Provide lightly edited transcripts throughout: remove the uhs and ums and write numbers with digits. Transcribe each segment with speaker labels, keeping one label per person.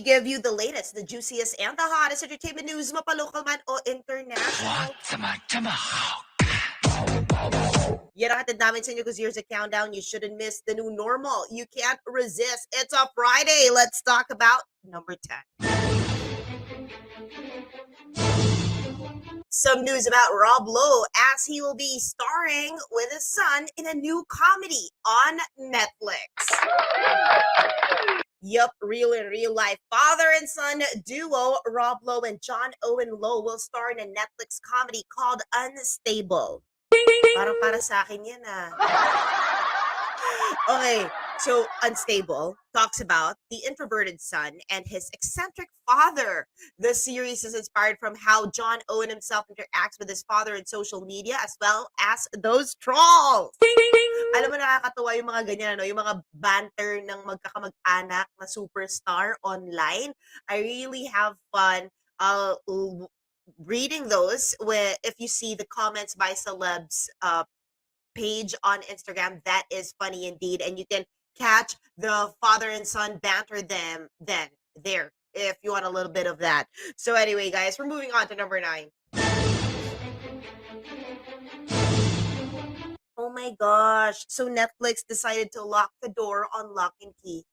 Speaker 1: give you the latest, the juiciest, and the hottest entertainment news, mapalocal man o international. Yan ang hatid namin sa inyo because here's a countdown. You shouldn't miss the new normal. You can't resist. It's a Friday. Let's talk about number 10. Some news about Rob Lowe as he will be starring with his son in a new comedy on Netflix. Yup, real in real life. Father and son duo Rob Lowe and John Owen Lowe will star in a Netflix comedy called Unstable. Parang para sa akin yan Okay, so Unstable talks about the introverted son and his eccentric father. The series is inspired from how John Owen himself interacts with his father in social media as well as those trolls. Alam mo, nakakatuwa yung mga ganyan, yung mga banter ng magkakamag-anak na superstar online. I really have fun reading those if you see the comments by celebs page on Instagram. That is funny indeed, and you can catch the father and son banter them then there if you want a little bit of that. So anyway, guys, we're moving on to number 9. Oh my gosh. So Netflix decided to lock the door on Lock and Key.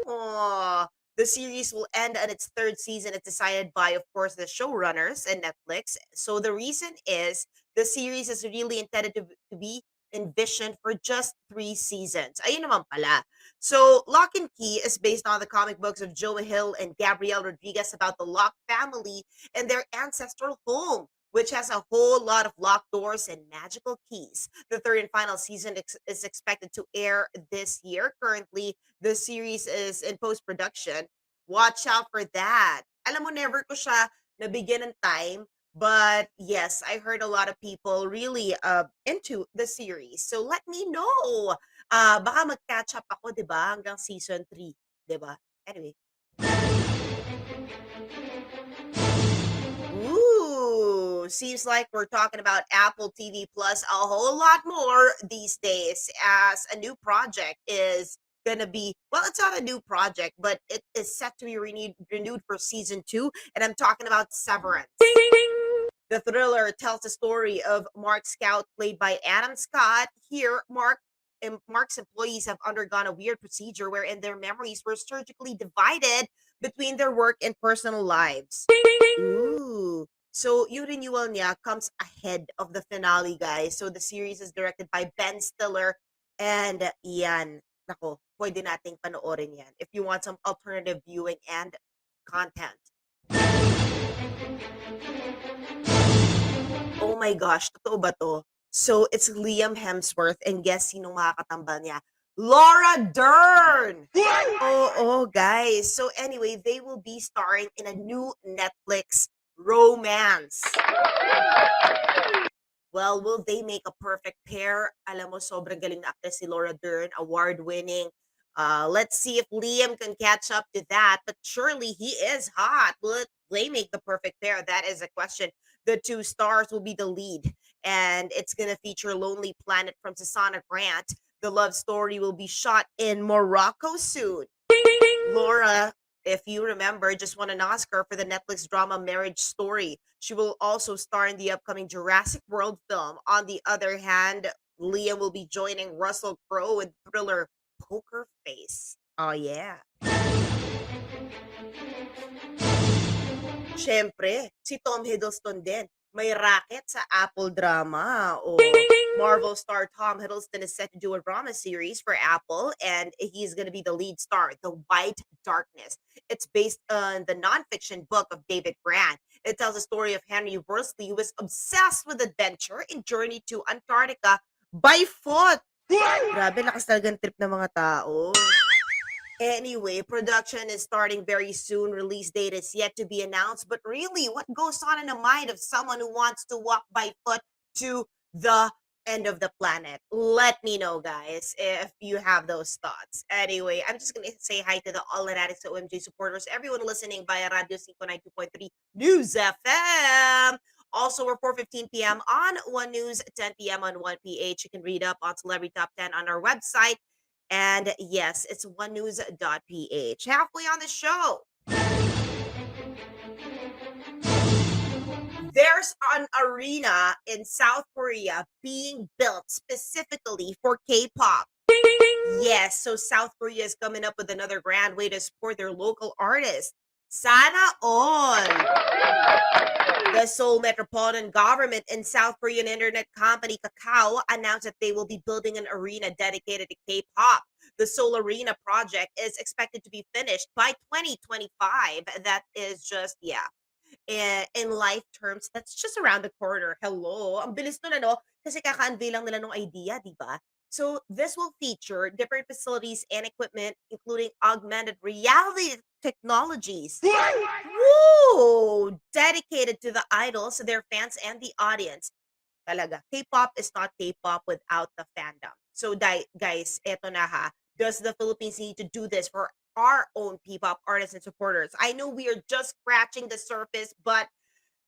Speaker 1: Aww. The series will end on its 3rd season. It's decided by, of course, the showrunners and Netflix. So the reason is the series is really intended to be envisioned for just 3 seasons. Ayun naman pala. So Lock and Key is based on the comic books of Joe Hill and Gabrielle Rodriguez about the Locke family and their ancestral home, which has a whole lot of locked doors and magical keys. The 3rd and final season is expected to air this year. Currently, the series is in post-production. Watch out for that. Alam mo, never ko siya nabigyan ng time. But yes, I heard a lot of people really into the series. So let me know. Baka mag-catch up ako, di ba? Hanggang season 3, di ba? Anyway. Ooh, seems like we're talking about Apple TV Plus a whole lot more these days as a new project is gonna be, well, it's not a new project, but it is set to be renewed for season 2, and I'm talking about Severance. The thriller tells the story of Mark Scout, played by Adam Scott. Here, Mark's employees have undergone a weird procedure wherein their memories were surgically divided between their work and personal lives. Ooh. So, yung renewal niya comes ahead of the finale, guys. So, the series is directed by Ben Stiller. And yan, nako, pwede nating panoorin yan if you want some alternative viewing and content. Oh my gosh, totoo ba to? So, it's Liam Hemsworth and guess sino makakatambal niya? Laura Dern! Oh, guys. So anyway, they will be starring in a new Netflix romance. Well, will they make a perfect pair? Alam mo, sobrang galing na actress si Laura Dern, award-winning. Let's see if Liam can catch up to that. But surely he is hot. Will they make the perfect pair? That is a question. The 2 stars will be the lead, and it's going to feature Lonely Planet from Susanna Grant. The love story will be shot in Morocco soon. Laura, if you remember, just won an Oscar for the Netflix drama Marriage Story. She will also star in the upcoming Jurassic World film. On the other hand, Liam will be joining Russell Crowe in thriller Poker Face. Oh, yeah. Siyempre, si Tom Hiddleston din. May racket sa Apple drama. Marvel star Tom Hiddleston is set to do a drama series for Apple, and he's going to be the lead star, The White Darkness. It's based on the nonfiction book of David Grant. It tells the story of Henry Worsley, who was obsessed with adventure and journeyed to Antarctica by foot. Grabe, lakas talagang trip ng mga tao. Anyway, production is starting very soon. Release date is yet to be announced. But really, what goes on in the mind of someone who wants to walk by foot to the end of the planet? Let me know, guys, if you have those thoughts. Anyway, I'm just going to say hi to the All Addicts OMG supporters, everyone listening via Radio 592.3 News FM. Also, we're 4:15 p.m. on One News, 10 p.m. on 1PH. You can read up on Celebrity Top 10 on our website. And yes, it's onenews.ph. Halfway on the show, There's an arena in South Korea being built specifically for K-pop. Yes, so South Korea is coming up with another grand way to support their local artists. Sana all. The Seoul Metropolitan Government and South Korean internet company Kakao announced that they will be building an arena dedicated to K-pop. The Seoul Arena project is expected to be finished by 2025. That is just, yeah, in life terms, that's just around the corner. Hello. Ang bilis nun, ano? Kasi kaka-unveil lang nila ng idea, di ba? So this will feature different facilities and equipment, including augmented reality technologies. Woo! Dedicated to the idols, their fans, and the audience. Talaga. K-pop is not K-pop without the fandom. So guys, eto na ha. Does the Philippines need to do this for our own P-pop artists and supporters? I know we are just scratching the surface, but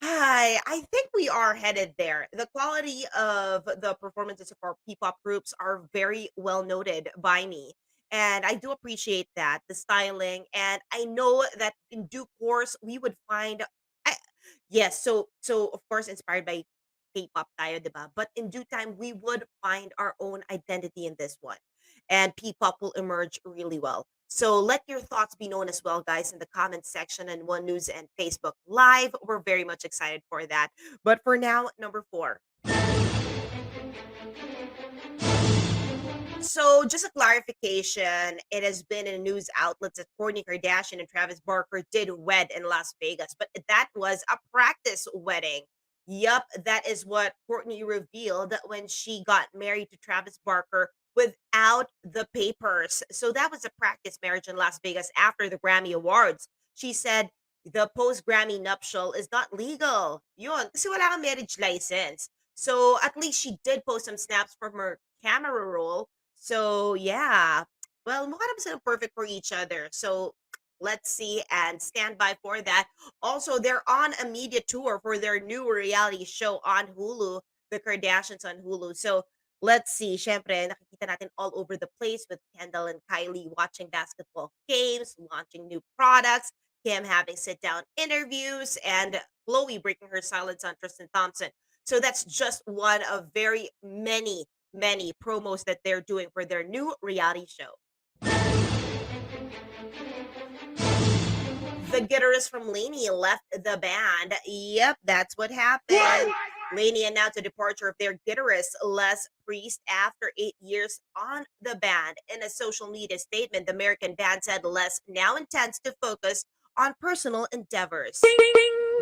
Speaker 1: I think we are headed there. The quality of the performances of our P-pop groups are very well noted by me. And I do appreciate that, the styling. And I know that in due course we would find I, yes, so of course inspired by K-pop tayo, 'di ba? But in due time we would find our own identity in this one. And P-pop will emerge really well. So let your thoughts be known as well, guys, in the comment section and One News and Facebook Live. We're very much excited for that. But for now, number 4. So, just a clarification, it has been in news outlets that Kourtney Kardashian and Travis Barker did wed in Las Vegas, but that was a practice wedding. Yup, that is what Kourtney revealed when she got married to Travis Barker without the papers. So that was a practice marriage in Las Vegas after the Grammy Awards. She said the post-Grammy nuptial is not legal. Yun, kasi wala kang marriage license. So at least she did post some snaps from her camera roll. So yeah, well, mukha naman silang perfect for each other. So let's see and stand by for that. Also, they're on a media tour for their new reality show on Hulu, The Kardashians on Hulu. So let's see. Syempre, nakikita natin all over the place with Kendall and Kylie watching basketball games, launching new products, Kim having sit-down interviews, and Lowe breaking her silence on Tristan Thompson. So that's just one of very many promos that they're doing for their new reality show. The guitarist from Laney left the band. Yep, that's what happened. Laney announced the departure of their guitarist, Les Priest, after 8 years on the band. In a social media statement, the American band said Les now intends to focus on personal endeavors.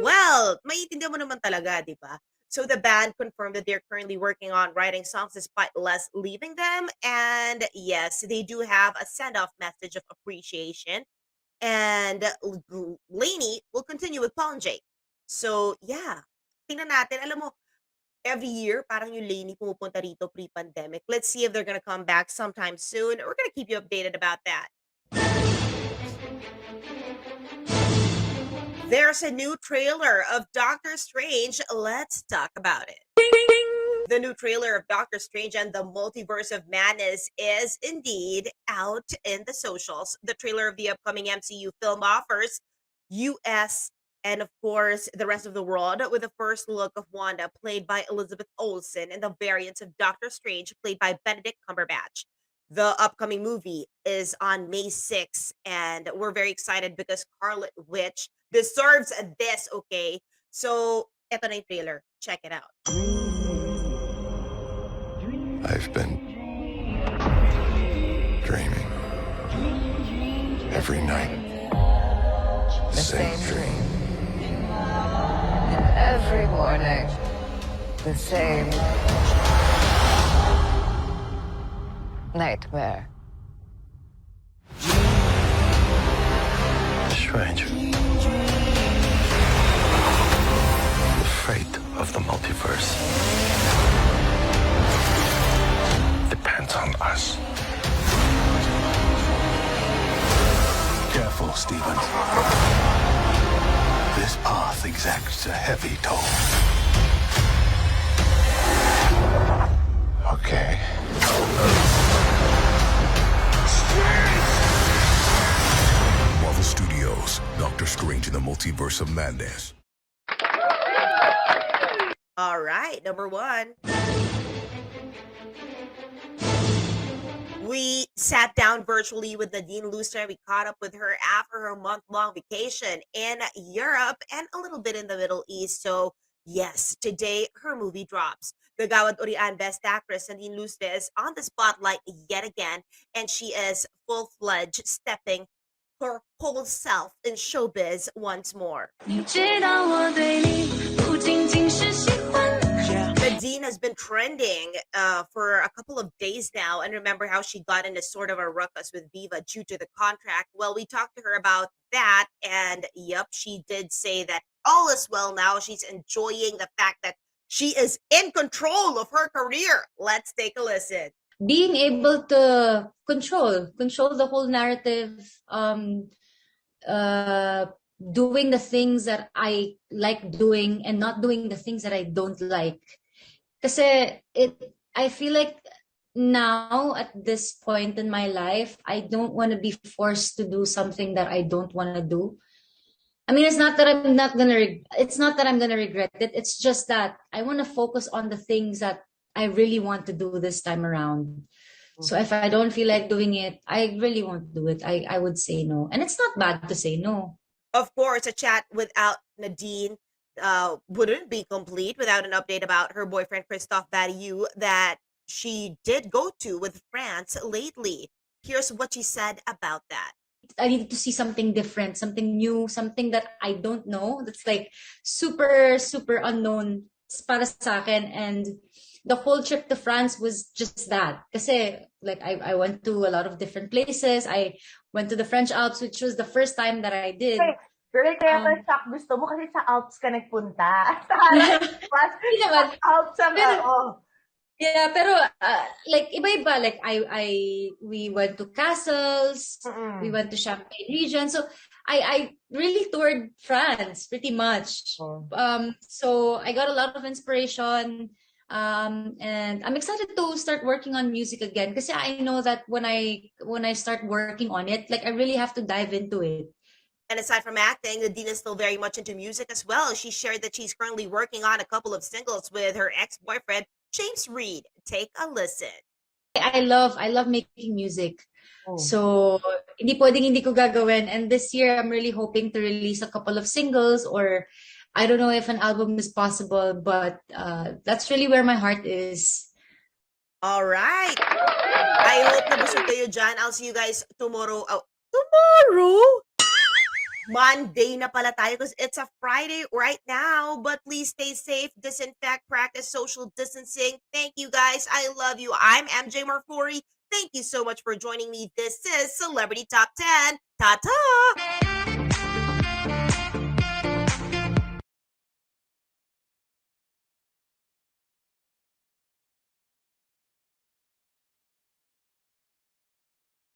Speaker 1: Well, maiintindihan mo naman talaga, di ba? So the band confirmed that they're currently working on writing songs despite Les leaving them. And yes, they do have a send-off message of appreciation. And Laney will continue with Paul and Jake. So yeah, tingnan natin. Alam mo, every year, parang yung Laney pumupunta rito pre-pandemic. Let's see if they're gonna come back sometime soon. We're gonna keep you updated about that. There's a new trailer of Doctor Strange. Let's talk about it. The new trailer of Doctor Strange and the Multiverse of Madness is indeed out in the socials. The trailer of the upcoming MCU film offers US and, of course, the rest of the world with a first look of Wanda, played by Elizabeth Olsen, and the variants of Doctor Strange, played by Benedict Cumberbatch. The upcoming movie is on May 6th, and we're very excited because Scarlet Witch deserves this, okay? So, eto na yung trailer. Check it out.
Speaker 2: I've been dreaming every night. The same dream.
Speaker 3: Every morning, the same nightmare.
Speaker 2: Strange. The fate of the multiverse depends on us. Careful, Stephen. This path exacts a heavy toll. Okay. Marvel Studios, The the multiverse of madness.
Speaker 1: All right, number 1. We sat down virtually with Nadine Lustre. We caught up with her after her month-long vacation in Europe and a little bit in the Middle East. So, yes, today her movie drops. The Gawad Urian Best Actress Nadine Lustre is on the spotlight yet again, and she is full-fledged stepping her whole self in showbiz once more. Nadine has been trending for a couple of days now, and remember how she got into sort of a ruckus with Viva due to the contract. Well, we talked to her about that, and yep, she did say that all is well now. She's enjoying the fact that she is in control of her career. Let's take a listen.
Speaker 4: Being able to control the whole narrative, doing the things that I like doing and not doing the things that I don't like. Kasi I feel like now at this point in my life, I don't want to be forced to do something that I don't want to do. I mean, it's not that I'm gonna regret it. It's just that I want to focus on the things that I really want to do this time around. So if I don't feel like doing it, I really won't do it. I would say no. And it's not bad to say no.
Speaker 1: Of course, a chat without Nadine wouldn't be complete without an update about her boyfriend Christophe Barriou that she did go to with France lately. Here's what she said about that.
Speaker 4: I needed to see something different, something new, something that I don't know. That's like super, super unknown para sa akin. And the whole trip to France was just that. Kasi like I went to a lot of different places. I went to the French Alps, which was the first time that I did.
Speaker 5: Girl, kaya shock gusto mo kasi sa Alps ka nagpunta. Sa Alps ang
Speaker 4: Yeah, pero like iba-iba. Like we went to castles, we went to Champagne region. So I really toured France pretty much. So I got a lot of inspiration. And I'm excited to start working on music again because I know that when I start working on it, like I really have to dive into it.
Speaker 1: And aside from acting, Nadine is still very much into music as well. She shared that she's currently working on a couple of singles with her ex-boyfriend, James Reid. Take a listen.
Speaker 4: I love making music. So, hindi pwedeng hindi ko gagawin. And this year, I'm really hoping to release a couple of singles or I don't know if an album is possible, but that's really where my heart is.
Speaker 1: All right. I hope na busog kayo dyan. I'll see you guys tomorrow. Oh, tomorrow? Monday na pala tayo because it's a Friday right now. But please stay safe, disinfect, practice social distancing. Thank you guys. I love you. I'm MJ Marfori. Thank you so much for joining me. This is Celebrity Top 10. Ta-ta!